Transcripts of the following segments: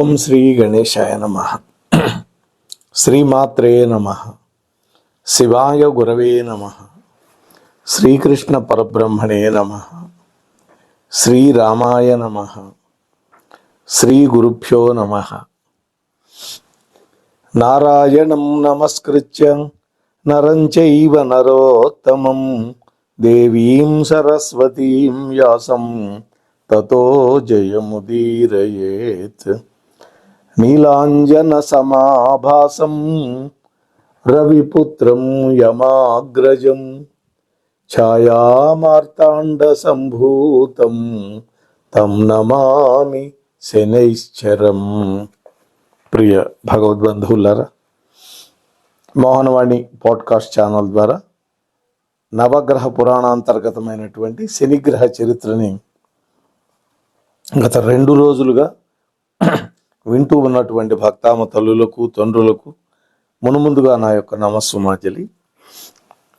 ఓం శ్రీ గణేశాయ నమః. శ్రీమాత్రే నమః. శివాయ గురవే నమః. శ్రీకృష్ణ పరబ్రహ్మణే నమః. శ్రీరామాయ నమః. శ్రీ గురుభ్యో నమః. నారాయణం నమస్కృత్య నరం చైవ నరోత్తమం దేవీం సరస్వతీం వ్యాసం తతో జయముదీరయేత్. నీలాంజన సమాభాసం రవిపుత్రం యమాగ్రజం ఛాయామార్తాండ సంభూతం తం నమామి శనైశ్చరం. ప్రియ భగవద్బంధువులారా, మోహనవాణి పాడ్కాస్ట్ ఛానల్ ద్వారా నవగ్రహ పురాణాంతర్గతమైనటువంటి శనిగ్రహ చరిత్రని గత 2 రోజులుగా వింటూ ఉన్నటువంటి భక్తామ తల్లులకు తండ్రులకు మునుముందుగా నా యొక్క నమస్సుమాంజలి.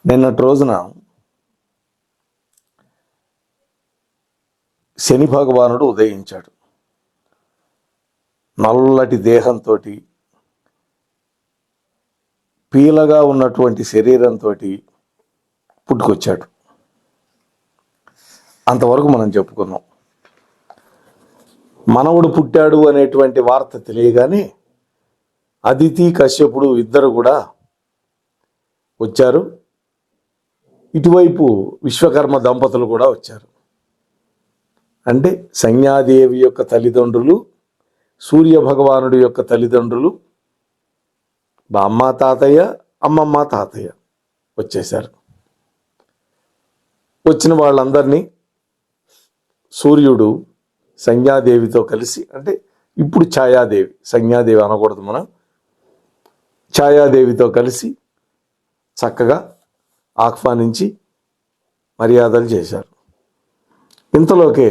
నిన్నటి రోజున శని భగవానుడు ఉదయించాడు. నల్లటి దేహంతో, పీలగా ఉన్నటువంటి శరీరంతో పుట్టుకొచ్చాడు. అంతవరకు మనం చెప్పుకున్నాం. మనవుడు పుట్టాడు అనేటువంటి వార్త తెలియగానే అదితి కశ్యపుడు ఇద్దరు కూడా వచ్చారు. ఇటువైపు విశ్వకర్మ దంపతులు కూడా వచ్చారు. అంటే సంజ్ఞాదేవి యొక్క తల్లిదండ్రులు, సూర్య భగవానుడి యొక్క తల్లిదండ్రులు, బామ్మ తాతయ్య, అమ్మమ్మ తాతయ్య వచ్చేశారు. వచ్చిన వాళ్ళందరినీ సూర్యుడు సంజ్ఞాదేవితో కలిసి, అంటే ఇప్పుడు ఛాయాదేవి, సంజ్ఞాదేవి అనకూడదు మనం, ఛాయాదేవితో కలిసి చక్కగా ఆహ్వానించి మర్యాదలు చేశారు. ఇంతలోకే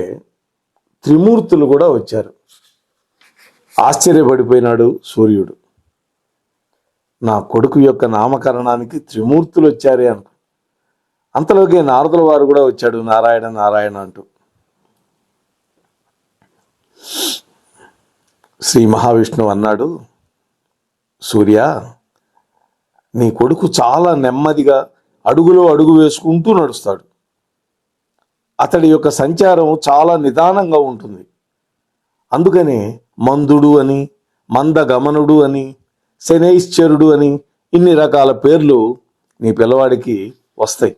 త్రిమూర్తులు కూడా వచ్చారు. ఆశ్చర్యపడిపోయినాడు సూర్యుడు. నా కొడుకు యొక్క నామకరణానికి త్రిమూర్తులు వచ్చారే అనుకో. అంతలోకే నారదుల వారు కూడా వచ్చాడు, నారాయణ నారాయణ అంటూ. శ్రీ మహావిష్ణువు అన్నాడు, సూర్య, నీ కొడుకు చాలా నెమ్మదిగా అడుగులో అడుగు వేసుకుంటూ నడుస్తాడు. అతడి యొక్క సంచారం చాలా నిదానంగా ఉంటుంది. అందుకనే మందుడు అని, మందగమనుడు అని, శనైశ్చరుడు అని ఇన్ని రకాల పేర్లు నీ పిల్లవాడికి వస్తాయి.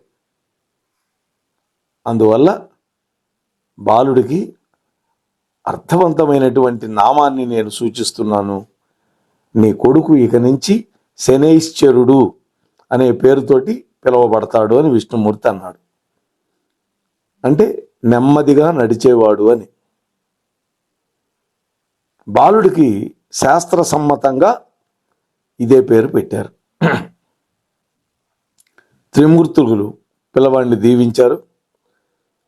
అందువల్ల బాలుడికి అర్థవంతమైనటువంటి నామాన్ని నేను సూచిస్తున్నాను. నీ కొడుకు ఇక నుంచి శనైశ్చరుడు అనే పేరుతోటి పిలువబడతాడు అని విష్ణుమూర్తి అన్నాడు. అంటే నెమ్మదిగా నడిచేవాడు అని. బాలుడికి శాస్త్రసమ్మతంగా ఇదే పేరు పెట్టారు. త్రిమూర్తులు పిల్లవాడిని దీవించారు.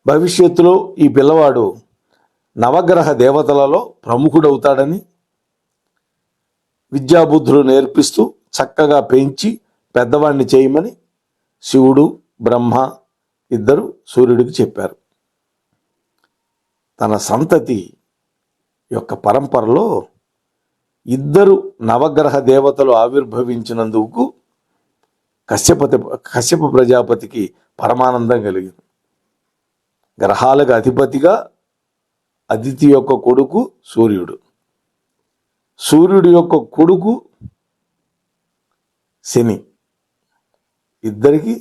భవిష్యత్తులో ఈ పిల్లవాడు నవగ్రహ దేవతలలో ప్రముఖుడవుతాడని, విద్యాబుద్ధులు నేర్పిస్తూ చక్కగా పెంచి పెద్దవాడిని చేయమని శివుడు, బ్రహ్మ ఇద్దరు సూర్యుడికి చెప్పారు. తన సంతతి యొక్క పరంపరలో ఇద్దరు నవగ్రహ దేవతలు ఆవిర్భవించినందుకు కశ్యప ప్రజాపతికి పరమానందం కలిగింది. గ్రహాలకు అధిపతిగా అదితి యొక్క కొడుకు సూర్యుడు, సూర్యుడి యొక్క కొడుకు శని, ఇద్దరికి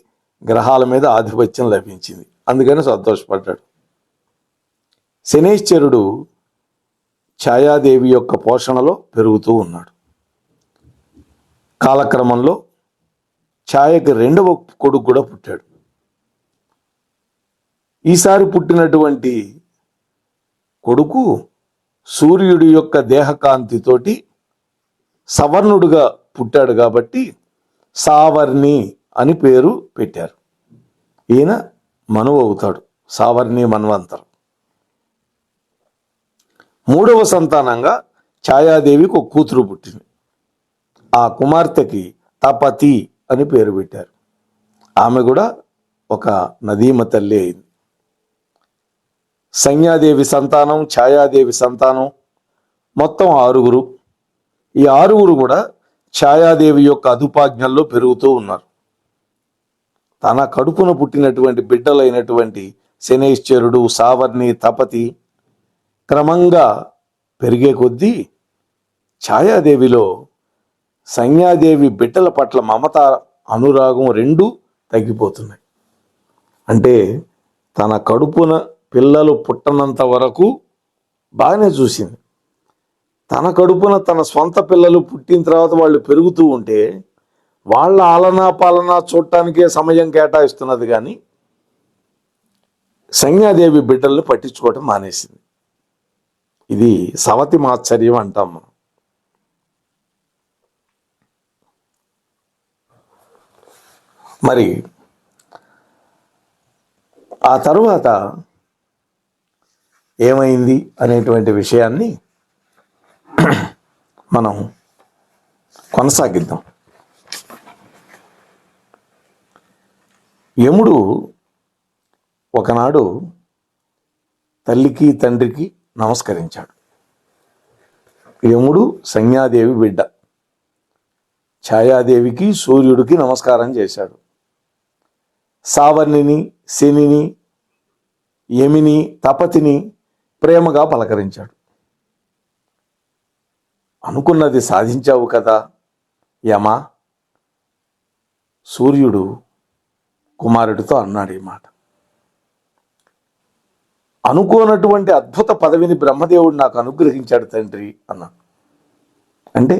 గ్రహాల మీద ఆధిపత్యం లభించింది. అందుకని సంతోషపడ్డాడు. శనైశ్చరుడు ఛాయాదేవి యొక్క పోషణలో పెరుగుతూ ఉన్నాడు. కాలక్రమంలో ఛాయకి 2వ కొడుకు కూడా పుట్టాడు. ఈసారి పుట్టినటువంటి కొడుకు సూర్యుడి యొక్క దేహకాంతితోటి సవర్ణుడుగా పుట్టాడు కాబట్టి సావర్ణి అని పేరు పెట్టారు. ఈయన మనువు అవుతాడు, సావర్ణి మన్వంతరం. 3వ సంతానంగా ఛాయాదేవికి ఒక కూతురు పుట్టింది. ఆ కుమార్తెకి తపతి అని పేరు పెట్టారు. ఆమె కూడా ఒక నదీమ తల్లి అయింది. సంజ్ఞాదేవి సంతానం, ఛాయాదేవి సంతానం మొత్తం 6. ఈ 6 కూడా ఛాయాదేవి యొక్క అదుపాజ్ఞల్లో పెరుగుతూ ఉన్నారు. తన కడుపున పుట్టినటువంటి బిడ్డలైనటువంటి శనైశ్చరుడు, సావర్ణి, తపతి క్రమంగా పెరిగే కొద్దీ ఛాయాదేవిలో సంజ్ఞాదేవి బిడ్డల పట్ల మమత, అనురాగం రెండూ తగ్గిపోతున్నాయి. అంటే తన కడుపున పిల్లలు పుట్టనంత వరకు బాగానే చూసింది. తన కడుపున తన స్వంత పిల్లలు పుట్టిన తర్వాత వాళ్ళు పెరుగుతూ ఉంటే వాళ్ళ ఆలనా పాలనా చూడటానికే సమయం కేటాయిస్తున్నది, కానీ సంజ్ఞాదేవి బిడ్డల్ని పట్టించుకోవటం మానేసింది. ఇది సవతి మాత్సర్యం అంటాం మనం. మరి ఆ తరువాత ఏమైంది అనేటువంటి విషయాన్ని మనం కొనసాగిద్దాం. యముడు ఒకనాడు తల్లికి తండ్రికి నమస్కరించాడు. యముడు సంజ్ఞాదేవి బిడ్డ. ఛాయాదేవికి సూర్యుడికి నమస్కారం చేశాడు. సావర్ణిని, శనిని, యమిని, తపతిని ప్రేమగా పలకరించాడు. అనుకున్నది సాధించావు కదా యమా, సూర్యుడు కుమారుడితో అన్నాడు ఈ మాట. అనుకోనటువంటి అద్భుత పదవిని బ్రహ్మదేవుడు నాకు అనుగ్రహించాడు తండ్రి అన్నాడు. అంటే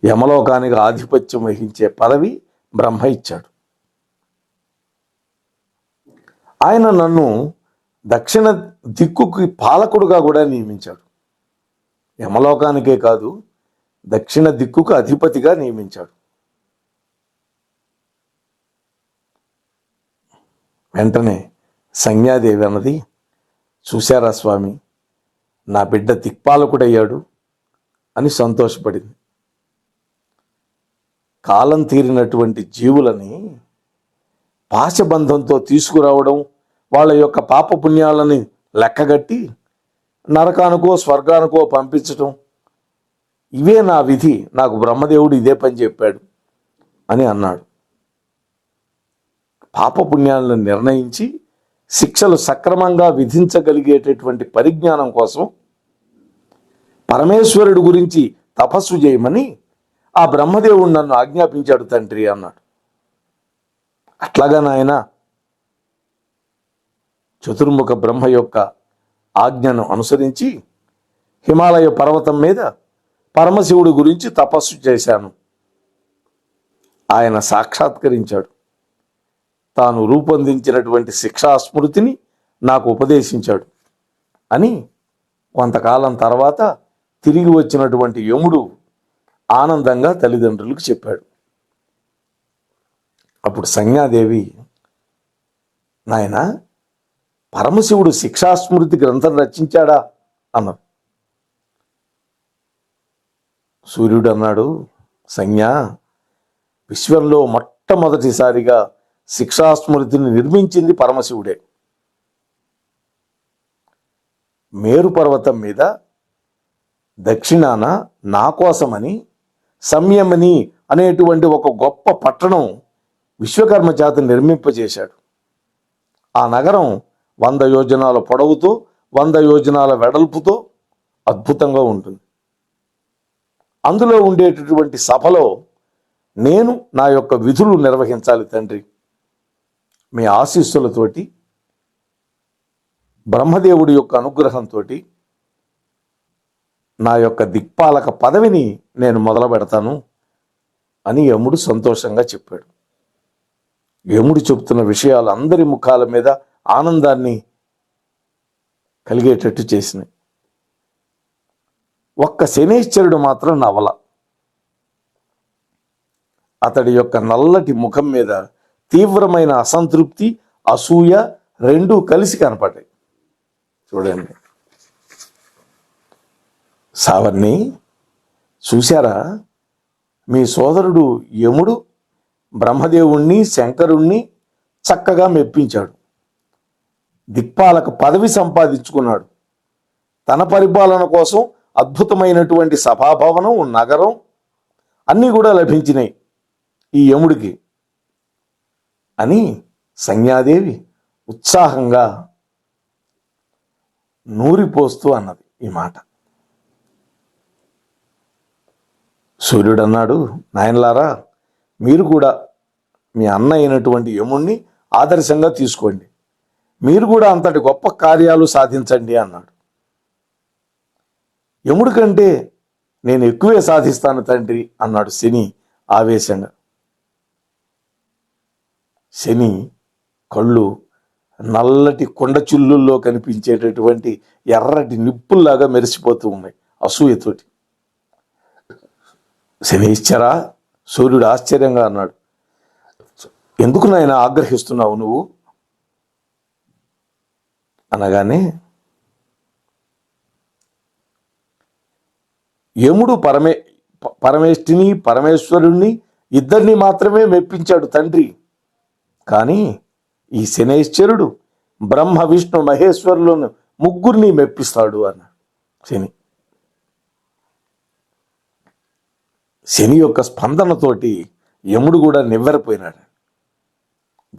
యమలోకానికి ఆధిపత్యం వహించే పదవి బ్రహ్మ ఇచ్చాడు. ఆయన నన్ను దక్షిణ దిక్కుకి పాలకుడుగా కూడా నియమించాడు. యమలోకానికే కాదు, దక్షిణ దిక్కుకు అధిపతిగా నియమించాడు. వెంటనే సంజ్ఞాదేవి అన్నది, చూశారా స్వామి, నా బిడ్డ దిక్పాలకుడయ్యాడు అని సంతోషపడింది. కాలం తీరినటువంటి జీవులని పాశబంధంతో తీసుకురావడం, వాళ్ళ యొక్క పాపపుణ్యాలని లెక్కగట్టి నరకానికో స్వర్గానికో పంపించటం, ఇవే నా విధి, నాకు బ్రహ్మదేవుడు ఇదే పని చెప్పాడు అని అన్నాడు. పాపపుణ్యాలను నిర్ణయించి శిక్షలు సక్రమంగా విధించగలిగేటటువంటి పరిజ్ఞానం కోసం పరమేశ్వరుడు గురించి తపస్సు చేయమని ఆ బ్రహ్మదేవుడు నన్ను ఆజ్ఞాపించాడు తండ్రి అన్నాడు. అట్లాగా నాయన, చతుర్ముఖ బ్రహ్మ యొక్క ఆజ్ఞను అనుసరించి హిమాలయ పర్వతం మీద పరమశివుడి గురించి తపస్సు చేశాను. ఆయన సాక్షాత్కరించాడు. తాను రూపొందించినటువంటి శిక్షా స్మృతిని నాకు ఉపదేశించాడు అని కొంతకాలం తర్వాత తిరిగి వచ్చినటువంటి యముడు ఆనందంగా తల్లిదండ్రులకు చెప్పాడు. అప్పుడు సంజ్ఞాదేవి, నాయన, పరమశివుడు శిక్షాస్మృతి గ్రంథం రచించాడా అన్నాడు. సూర్యుడు అన్నాడు, సంజ్ఞ, విశ్వంలో మొట్టమొదటిసారిగా శిక్షాస్మృతిని నిర్మించింది పరమశివుడే. మేరు పర్వతం మీద దక్షిణాన నా కోసమని సంయమని అనేటువంటి ఒక గొప్ప పట్టణం విశ్వకర్మ చేత నిర్మింపజేశాడు. ఆ నగరం 100 యోజనాల పొడవుతో 100 యోజనాల వెడల్పుతో అద్భుతంగా ఉంటుంది. అందులో ఉండేటటువంటి సభలో నేను నా యొక్క విధులు నిర్వహించాలి తండ్రి. మీ ఆశీస్సులతోటి, బ్రహ్మదేవుడి యొక్క అనుగ్రహంతో నా యొక్క దిక్పాలక పదవిని నేను మొదలు పెడతాను అని యముడు సంతోషంగా చెప్పాడు. యముడు చెప్తున్న విషయాలు అందరి ముఖాల మీద ఆనందాన్ని కలిగేటట్టు చేసినాయి. ఒక్క శనైశ్చరుడు మాత్రం నవల. అతడి యొక్క నల్లటి ముఖం మీద తీవ్రమైన అసంతృప్తి, అసూయ రెండూ కలిసి కనపడ్డాయి. చూడండి, సావర్ణి, చూశారా, మీ సోదరుడు యముడు బ్రహ్మదేవుణ్ణి, శంకరుణ్ణి చక్కగా మెప్పించాడు. దిక్పాలక పదవి సంపాదించుకున్నాడు. తన పరిపాలన కోసం అద్భుతమైనటువంటి సభాభవనం, నగరం అన్నీ కూడా లభించినాయి ఈ యముడికి అని సంజ్ఞాదేవి ఉత్సాహంగా నూరిపోస్తూ అన్నది ఈ మాట. సూర్యుడు అన్నాడు, నాయనలారా, మీరు కూడా మీ అన్న అయినటువంటి యముణ్ణి ఆదర్శంగా తీసుకోండి, మీరు కూడా అంతటి గొప్ప కార్యాలు సాధించండి అన్నాడు. యముడి కంటే నేను ఎక్కువే సాధిస్తాను తండ్రి అన్నాడు శని ఆవేశంగా. శని కళ్ళు నల్లటి కొండ చిల్లుల్లో కనిపించేటటువంటి ఎర్రటి నిప్పుల్లాగా మెరిసిపోతూ ఉన్నాయి అసూయతోటి. శని ఇచ్చారా? సూర్యుడు ఆశ్చర్యంగా అన్నాడు. ఎందుకు నాయన ఆగ్రహిస్తున్నావు నువ్వు అనగానే, యముడు పరమేష్ఠిని పరమేశ్వరుణ్ణి ఇద్దరిని మాత్రమే మెప్పించాడు తండ్రి. కానీ ఈ శనైశ్చరుడు బ్రహ్మ విష్ణు మహేశ్వరులను ముగ్గురిని మెప్పిస్తాడు అన్నాడు శని. శని యొక్క స్పందనతోటి యముడు కూడా నివ్వెరపోయినాడు.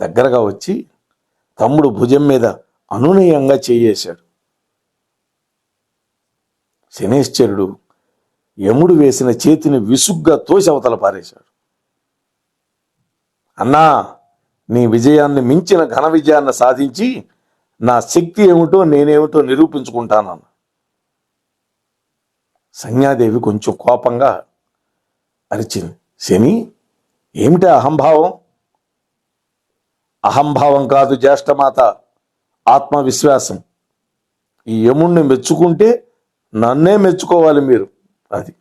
దగ్గరగా వచ్చి తమ్ముడు భుజం మీద అనునయంగా చేయేశాడు. శనైశ్చరుడు యముడు వేసిన చేతిని విసుగ్గా తోసి అవతల పారేశాడు. అన్నా, నీ విజయాన్ని మించిన ఘన విజయాన్ని సాధించి నా శక్తి ఏమిటో నేనేమిటో నిరూపించుకుంటానన్న. సంజ్ఞాదేవి కొంచెం కోపంగా అరిచింది. శని, ఏమిటి అహంభావం? అహంభావం కాదు జ్యేష్ఠమాత, ఆత్మవిశ్వాసం. ఈ యముణ్ణి మెచ్చుకుంటే నన్నే మెచ్చుకోవాలి మీరు. అది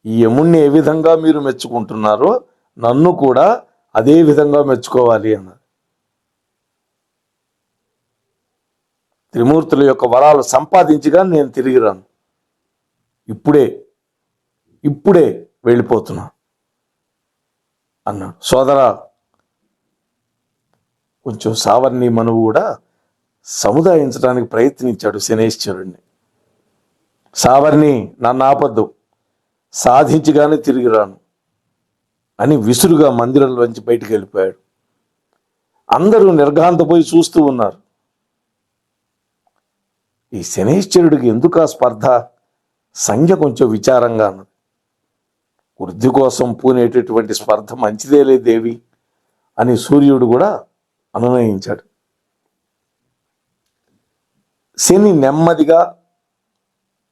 ఈ యముణ్ణి ఏ విధంగా మీరు మెచ్చుకుంటున్నారో నన్ను కూడా అదే విధంగా మెచ్చుకోవాలి అన్నది. త్రిమూర్తుల యొక్క వరాలు సంపాదించగా నేను తిరిగి రాను, ఇప్పుడే వెళ్ళిపోతున్నా అన్నాడు. సోదరా, కొంచెం సావర్ణి మనువు కూడా సముదాయించడానికి ప్రయత్నించాడు శనైశ్చరుణ్ణి. సావర్ణి, నన్ను ఆపద్దు, సాధించగానే తిరిగి రాను అని విసురుగా మందిరంలోంచి బయటికి వెళ్ళిపోయాడు. అందరూ నిర్ఘాంతపోయి చూస్తూ ఉన్నారు. ఈ శనైశ్చరుడికి ఎందుకు ఆ స్పర్ధ? సంజ్ఞ కొంచెం విచారంగా అన్నది. వృద్ధి కోసం పూనేటటువంటి స్పర్ధ మంచిదేలే దేవి అని సూర్యుడు కూడా అనునయించాడు. శని నెమ్మదిగా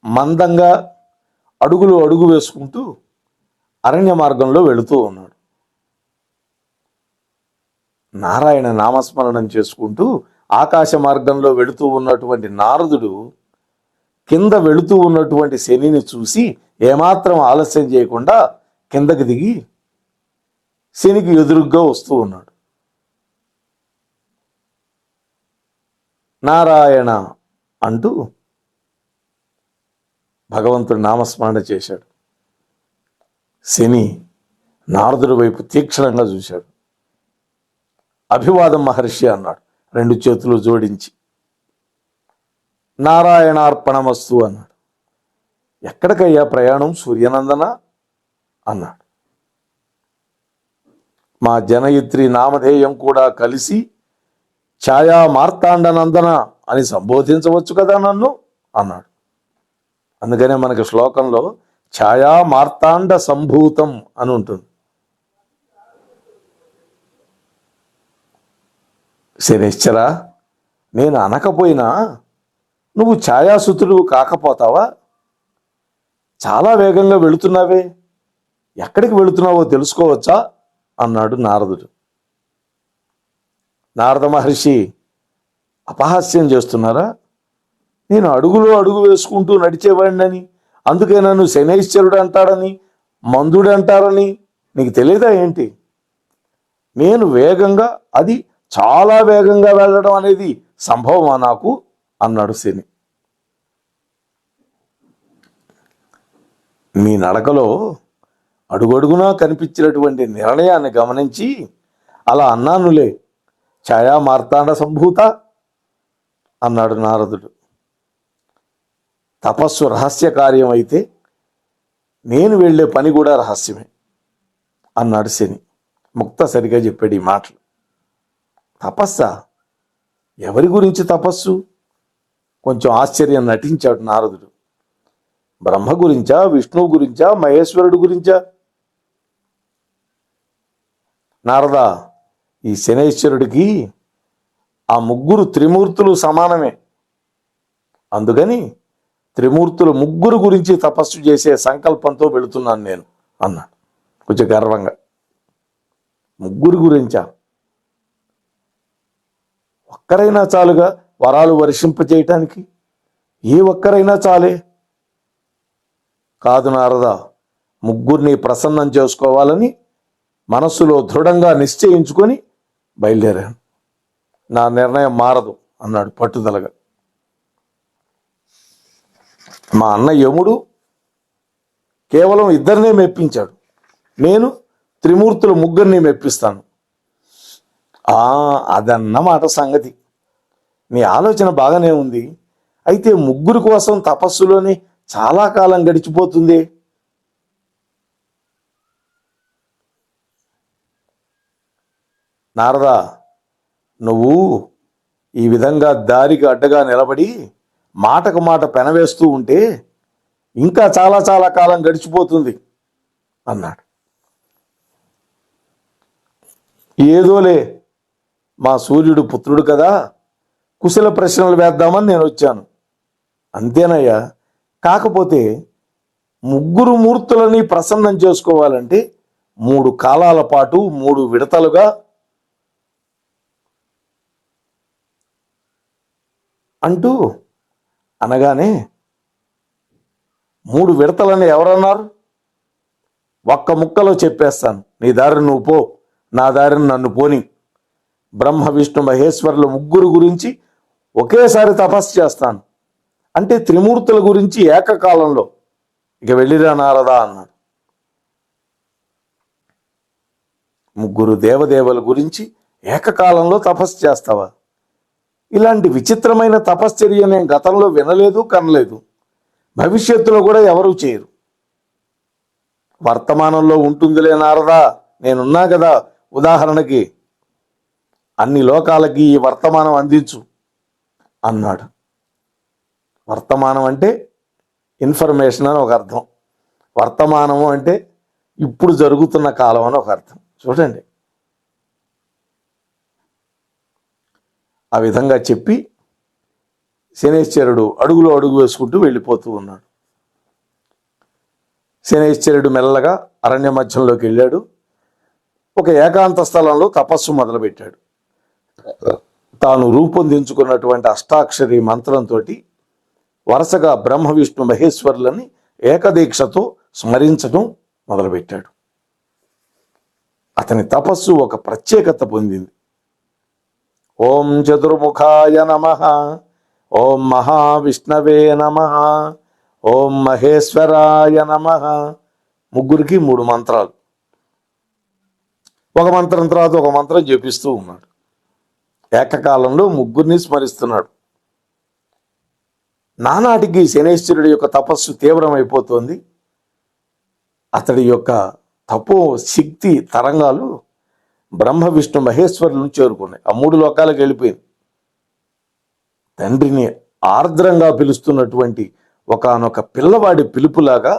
మందంగా అడుగు వేసుకుంటూ అరణ్య మార్గంలో వెళుతూ ఉన్నాడు. నారాయణ నామస్మరణం చేసుకుంటూ ఆకాశ మార్గంలో వెళుతూ ఉన్నటువంటి నారదుడు కింద వెళుతూ ఉన్నటువంటి శనిని చూసి ఏమాత్రం ఆలస్యం చేయకుండా కిందకి దిగి శనికి ఎదురుగ్గా వస్తూ ఉన్నాడు. నారాయణ అంటూ భగవంతుడు నామస్మరణ చేశాడు. శని నారదుడి వైపు తీక్షణంగా చూశాడు. అభివాదం మహర్షి అన్నాడు, రెండు చేతులు జోడించి. నారాయణార్పణమస్తు అన్నాడు. ఎక్కడికయ్యా ప్రయాణం సూర్యనందన అన్నాడు. మా జనయిత్రి నామధేయం కూడా కలిసి ఛాయా మార్తాండనందన అని సంబోధించవచ్చు కదా నన్ను అన్నాడు. అందుకనే మనకి శ్లోకంలో ఛాయా మార్తాండ సంభూతం అని ఉంటుంది. శనిశ్చరా, నేను అనకపోయినా నువ్వు ఛాయాసుతుడు కాకపోతావా? చాలా వేగంగా వెళుతున్నావే, ఎక్కడికి వెళుతున్నావో తెలుసుకోవచ్చా అన్నాడు నారదుడు. నారద మహర్షి, అపహాస్యం చేస్తున్నారా? నేను అడుగు వేసుకుంటూ నడిచేవాడినని, అందుకే నన్ను శనైశ్చరుడు అంటాడని, మందుడు అంటారని నీకు తెలియదా ఏంటి? నేను వేగంగా, అది చాలా వేగంగా వెళ్ళడం అనేది సంభవమా నాకు అన్నాడు శని. నీ నడకలో అడుగడుగునా కనిపించినటువంటి నిర్ణయాన్ని గమనించి అలా అన్నానులే, ఛాయా మార్తాండ సంభూత అన్నాడు నారదుడు. తపస్సు రహస్య కార్యం అయితే నేను వెళ్ళే పని కూడా రహస్యమే అన్నాడు శని. ముక్త సరిగా చెప్పాడు ఈ మాటలు. తపస్సా? ఎవరి గురించి తపస్సు? కొంచెం ఆశ్చర్యం నటించాడు నారదుడు. బ్రహ్మ గురించా, విష్ణువు గురించా, మహేశ్వరుడు గురించా? నారదా, ఈ శనేశ్వరుడికి ఆ ముగ్గురు త్రిమూర్తులు సమానమే. అందుకని త్రిమూర్తులు ముగ్గురు గురించి తపస్సు చేసే సంకల్పంతో వెళుతున్నాను నేను అన్నాడు కొంచెం గర్వంగా. ముగ్గురు గురించా? ఒక్కరైనా చాలుగా వరాలు వర్షింపచేయటానికి. ఏ ఒక్కరైనా చాలే. కాదు నారదా, ముగ్గురిని ప్రసన్నం చేసుకోవాలని మనస్సులో దృఢంగా నిశ్చయించుకొని బయలుదేరాను. నా నిర్ణయం మారదు అన్నాడు పట్టుదలగా. మా అన్న యముడు కేవలం ఇద్దరినే మెప్పించాడు, నేను త్రిమూర్తులు ముగ్గురిని మెప్పిస్తాను. అదన్నమాట సంగతి. నీ ఆలోచన బాగానే ఉంది. అయితే ముగ్గురు కోసం తపస్సులోనే చాలా కాలం గడిచిపోతుంది. నారదా, నువ్వు ఈ విధంగా దారికి అడ్డగా నిలబడి మాటకు మాట పెనవేస్తూ ఉంటే ఇంకా చాలా చాలా కాలం గడిచిపోతుంది అన్నాడు. ఏదోలే, మా సూర్యుడు పుత్రుడు కదా, కుశల ప్రశ్నలు వేద్దామని నేను వచ్చాను, అంతేనయ్యా. కాకపోతే ముగ్గురు మూర్తులని ప్రసన్నం చేసుకోవాలంటే 3 కాలాల పాటు 3 విడతలుగా అంటూ అనగానే 3 విడతలని ఎవరన్నారు? ఒక్క ముక్కలో చెప్పేస్తాను. నీ దారిని నువ్వు పో, నా దారిని నన్ను పోని. బ్రహ్మ విష్ణు మహేశ్వరులు ముగ్గురు గురించి ఒకేసారి తపస్సు చేస్తాను అంటే త్రిమూర్తుల గురించి ఏకకాలంలో. ఇక వెళ్ళిరా నారదా అన్నాడు. ముగ్గురు దేవదేవుల గురించి ఏకకాలంలో తపస్సు చేస్తావా? ఇలాంటి విచిత్రమైన తపశ్చర్య నేను గతంలో వినలేదు, కనలేదు. భవిష్యత్తులో కూడా ఎవరూ చేయరు. వర్తమానంలో ఉంటుందిలే నారదా, నేనున్నా కదా. ఉదాహరణకి అన్ని లోకాలకి ఈ వర్తమానం అందించు అన్నాడు. వర్తమానం అంటే ఇన్ఫర్మేషన్ అని ఒక అర్థం, వర్తమానము అంటే ఇప్పుడు జరుగుతున్న కాలం అని ఒక అర్థం. చూడండి, ఆ విధంగా చెప్పి శనేశ్వరుడు అడుగులో అడుగు వేసుకుంటూ వెళ్ళిపోతూ ఉన్నాడు. శనేశ్వరుడు మెల్లగా అరణ్య మధ్యంలోకి వెళ్ళాడు. ఒక ఏకాంత స్థలంలో తపస్సు మొదలుపెట్టాడు. తాను రూపొందించుకున్నటువంటి అష్టాక్షరి మంత్రంతో వరుసగా బ్రహ్మ విష్ణు మహేశ్వరులని ఏకదీక్షతో స్మరించడం మొదలుపెట్టాడు. అతని తపస్సు ఒక ప్రత్యేకత పొందింది. ఓం చతుర్ముఖాయ నమః, ఓం మహావిష్ణవే నమః, ఓం మహేశ్వరాయ నమః. ముగ్గురికి 3 మంత్రాలు. ఒక మంత్రం తర్వాత ఒక మంత్రం జపిస్తూ ఉన్నాడు. ఏకకాలంలో ముగ్గురిని స్మరిస్తున్నాడు. నానాటికి శనేశ్వరుడి యొక్క తపస్సు తీవ్రమైపోతోంది. అతడి యొక్క తపో శక్తి తరంగాలు బ్రహ్మ విష్ణు మహేశ్వరులను చేరుకున్నాయి. ఆ 3 లోకాలకు వెళ్ళిపోయింది. తండ్రిని ఆర్ద్రంగా పిలుస్తున్నటువంటి ఒకానొక పిల్లవాడి పిలుపులాగా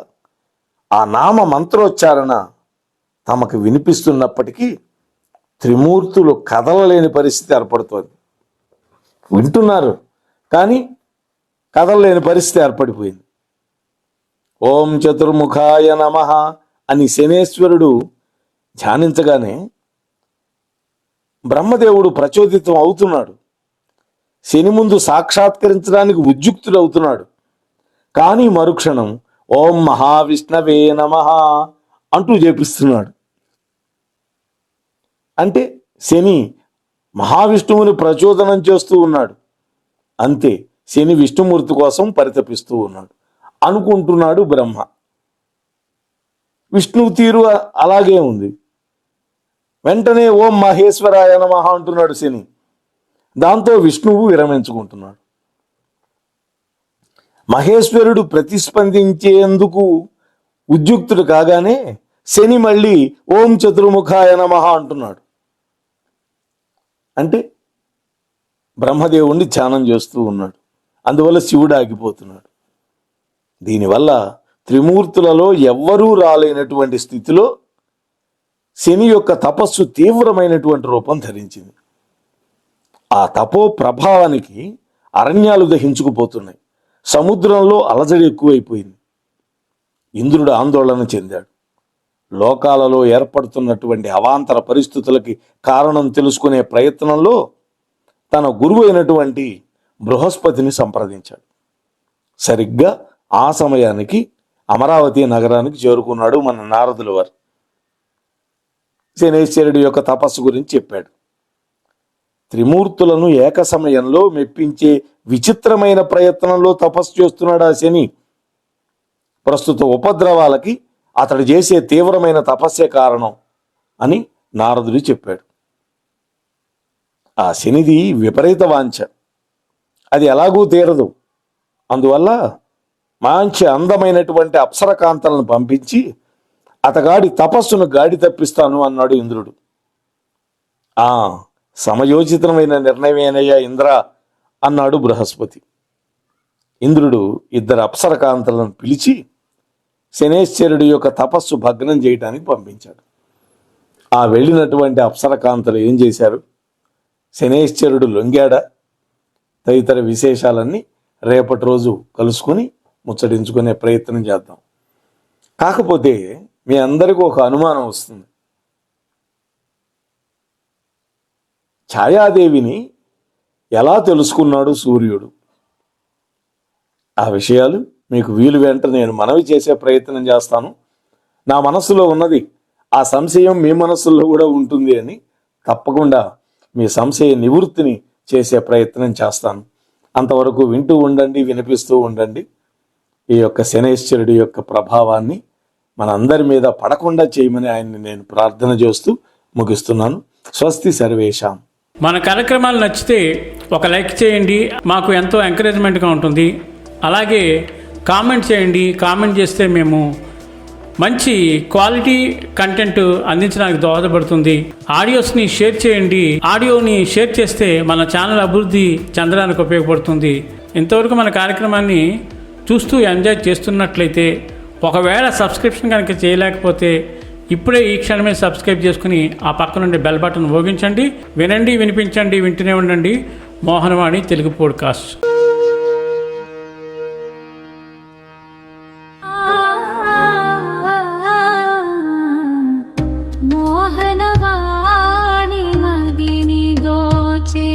ఆ నామ మంత్రోచ్చారణ తమకు వినిపిస్తున్నప్పటికీ త్రిమూర్తులు కదలలేని పరిస్థితి ఏర్పడుతోంది. వింటున్నారు కానీ కదలలేని పరిస్థితి ఏర్పడిపోయింది. ఓం చతుర్ముఖాయ నమః అని శనేశ్వరుడు ధ్యానించగానే బ్రహ్మదేవుడు ప్రచోదితం అవుతున్నాడు. శని ముందు సాక్షాత్కరించడానికి ఉద్యుక్తుడవుతున్నాడు. కానీ మరుక్షణం ఓం మహావిష్ణవే నమః అంటూ జపిస్తున్నాడు. అంటే శని మహావిష్ణువుని ప్రచోదనం చేస్తూ ఉన్నాడు. అంతే, శని విష్ణుమూర్తి కోసం పరితపిస్తూ ఉన్నాడు అనుకుంటున్నాడు బ్రహ్మ. విష్ణువు తీరు అలాగే ఉంది. వెంటనే ఓం మహేశ్వరాయ నమః అంటున్నాడు శని. దాంతో విష్ణువు విరమించుకుంటున్నాడు. మహేశ్వరుడు ప్రతిస్పందించేందుకు ఉద్యుక్తుడు కాగానే శని మళ్ళీ ఓం చతుర్ముఖాయ నమః అంటున్నాడు. అంటే బ్రహ్మదేవుణ్ణి ధ్యానం చేస్తూ ఉన్నాడు. అందువల్ల శివుడు ఆగిపోతున్నాడు. దీనివల్ల త్రిమూర్తులలో ఎవ్వరూ రాలేనటువంటి స్థితిలో శని యొక్క తపస్సు తీవ్రమైనటువంటి రూపం ధరించింది. ఆ తపో ప్రభావానికి అరణ్యాలు దహించుకుపోతున్నాయి. సముద్రంలో అలజడి ఎక్కువైపోయింది. ఇంద్రుడు ఆందోళన చెందాడు. లోకాలలో ఏర్పడుతున్నటువంటి అవాంతర పరిస్థితులకి కారణం తెలుసుకునే ప్రయత్నంలో తన గురువు అయినటువంటి బృహస్పతిని సంప్రదించాడు. సరిగ్గా ఆ సమయానికి అమరావతి నగరానికి చేరుకున్నాడు మన నారదుల వారు. శనేశ్వరుడి యొక్క తపస్సు గురించి చెప్పాడు. త్రిమూర్తులను ఏక సమయంలో మెప్పించే విచిత్రమైన ప్రయత్నంలో తపస్సు చేస్తున్నాడు ఆ శని. ప్రస్తుత ఉపద్రవాలకి అతడు చేసే తీవ్రమైన తపస్సే కారణం అని నారదుడు చెప్పాడు. ఆ శనిది విపరీత వాంఛ, అది ఎలాగూ తీరదు. అందువల్ల మంచి అందమైనటువంటి అప్సరకాంతలను పంపించి అతగాడి తపస్సును గాడి తప్పిస్తాను అన్నాడు ఇంద్రుడు. సమయోచితమైన నిర్ణయమేనయ్యా ఇంద్ర అన్నాడు బృహస్పతి. ఇంద్రుడు 2 అప్సరకాంతలను పిలిచి శనేశ్వరుడి యొక్క తపస్సు భగ్నం చేయడానికి పంపించాడు. ఆ వెళ్ళినటువంటి అప్సరకాంతలు ఏం చేశారు? శనేశ్వరుడు లొంగాడా? తదితర విశేషాలన్నీ రేపటి రోజు కలుసుకొని ముచ్చటించుకునే ప్రయత్నం చేద్దాం. కాకపోతే మీ అందరికీ ఒక అనుమానం వస్తుంది. ఛాయాదేవిని ఎలా తెలుసుకున్నాడు సూర్యుడు? ఆ విషయాలు మీకు వీలు వెంట నేను మనవి చేసే ప్రయత్నం చేస్తాను. నా మనస్సులో ఉన్నది ఆ సంశయం మీ మనస్సులో కూడా ఉంటుంది అని తప్పకుండా మీ సంశయ నివృత్తిని చేసే ప్రయత్నం చేస్తాను. అంతవరకు వింటూ ఉండండి, వినిపిస్తూ ఉండండి. ఈ యొక్క శనేశ్వరుడి యొక్క ప్రభావాన్ని మనందరి మీద పడకుండా చేయమని ఆయన్ని నేను ప్రార్థన చేస్తూ ముగిస్తున్నాను. స్వస్తి సర్వేషాం. మన కార్యక్రమాలు నచ్చితే ఒక లైక్ చేయండి, మాకు ఎంతో ఎంకరేజ్మెంట్గా ఉంటుంది. అలాగే కామెంట్ చేయండి. కామెంట్ చేస్తే మేము మంచి క్వాలిటీ కంటెంట్ అందించడానికి దోహదపడుతుంది. ఆడియోస్ని షేర్ చేయండి. ఆడియోని షేర్ చేస్తే మన ఛానల్ అభివృద్ధి చెందడానికి ఉపయోగపడుతుంది. ఇంతవరకు మన కార్యక్రమాన్ని చూస్తూ ఎంజాయ్ చేస్తున్నట్లయితే, ఒకవేళ సబ్స్క్రిప్షన్ కనుక చేయలేకపోతే ఇప్పుడే ఈ క్షణమే సబ్స్క్రైబ్ చేసుకుని ఆ పక్క నుండి బెల్ బటన్ మోగించండి. వినండి, వినిపించండి, వింటూనే ఉండండి మోహనవాణి తెలుగు పోడ్కాస్ట్. మోహనవాణి మదిని దోచే